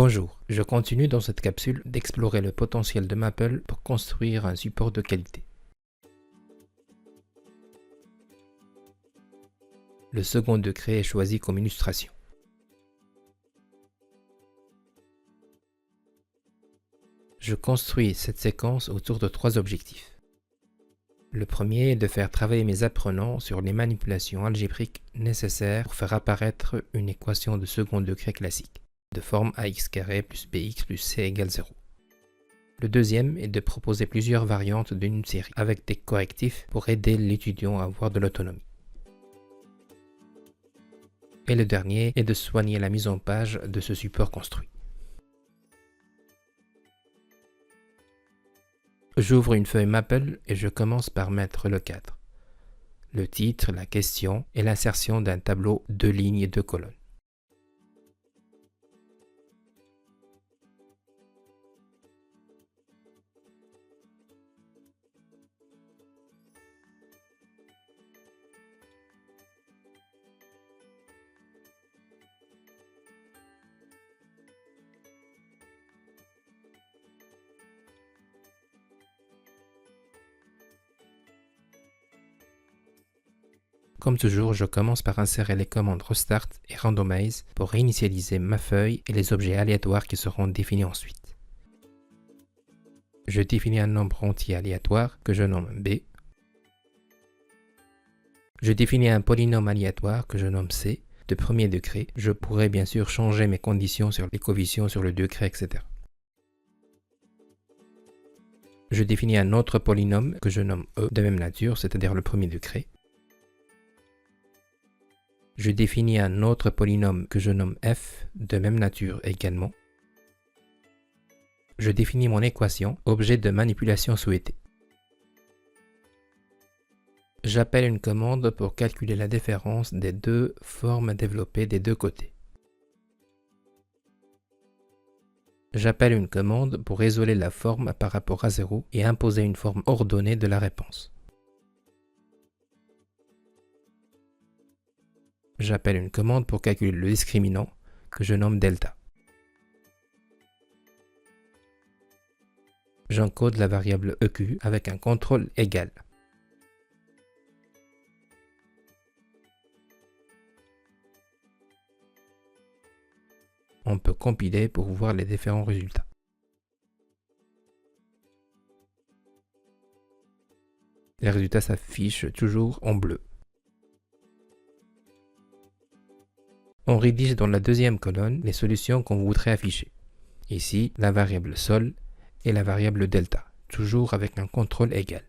Bonjour, je continue dans cette capsule d'explorer le potentiel de Maple pour construire un support de qualité. Le second degré est choisi comme illustration. Je construis cette séquence autour de trois objectifs. Le premier est de faire travailler mes apprenants sur les manipulations algébriques nécessaires pour faire apparaître une équation de second degré classique, de forme ax carré plus bx plus c égale 0. Le deuxième est de proposer plusieurs variantes d'une série avec des correctifs pour aider l'étudiant à avoir de l'autonomie. Et le dernier est de soigner la mise en page de ce support construit. J'ouvre une feuille Maple et je commence par mettre le cadre, le titre, la question et l'insertion d'un tableau 2 lignes et 2 colonnes. Comme toujours, je commence par insérer les commandes Restart et Randomize pour réinitialiser ma feuille et les objets aléatoires qui seront définis ensuite. Je définis un nombre entier aléatoire que je nomme B. Je définis un polynôme aléatoire que je nomme C de premier degré. Je pourrais bien sûr changer mes conditions sur les coefficients, sur le degré, etc. Je définis un autre polynôme que je nomme E de même nature, c'est-à-dire le premier degré. Je définis un autre polynôme que je nomme f de même nature également. Je définis mon équation, objet de manipulation souhaité. J'appelle une commande pour calculer la différence des deux formes développées des deux côtés. J'appelle une commande pour isoler la forme par rapport à 0 et imposer une forme ordonnée de la réponse. J'appelle une commande pour calculer le discriminant que je nomme delta. J'encode la variable EQ avec un contrôle égal. On peut compiler pour voir les différents résultats. Les résultats s'affichent toujours en bleu. On rédige dans la deuxième colonne les solutions qu'on voudrait afficher. Ici, la variable sol et la variable delta, toujours avec un contrôle égal.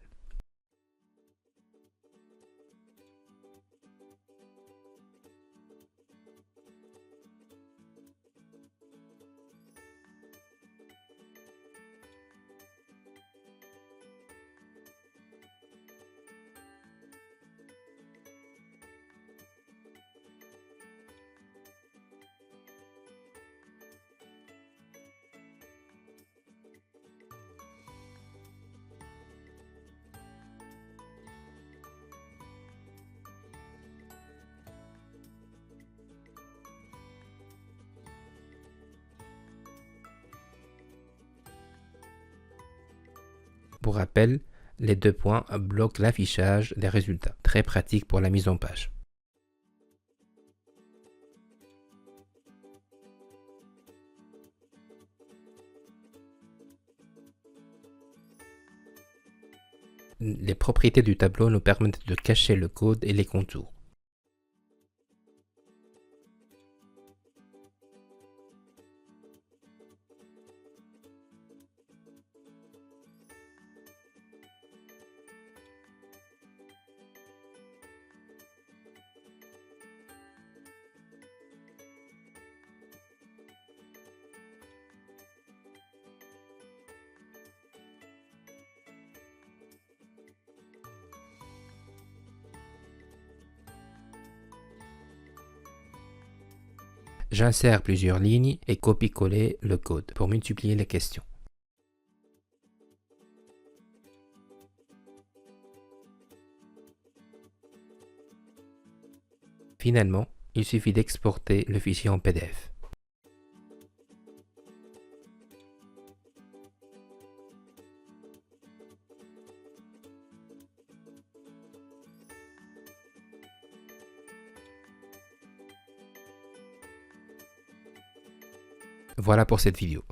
Pour rappel, les deux points bloquent l'affichage des résultats, très pratique pour la mise en page. Les propriétés du tableau nous permettent de cacher le code et les contours. J'insère plusieurs lignes et copie-coller le code pour multiplier les questions. Finalement, il suffit d'exporter le fichier en PDF. Voilà pour cette vidéo.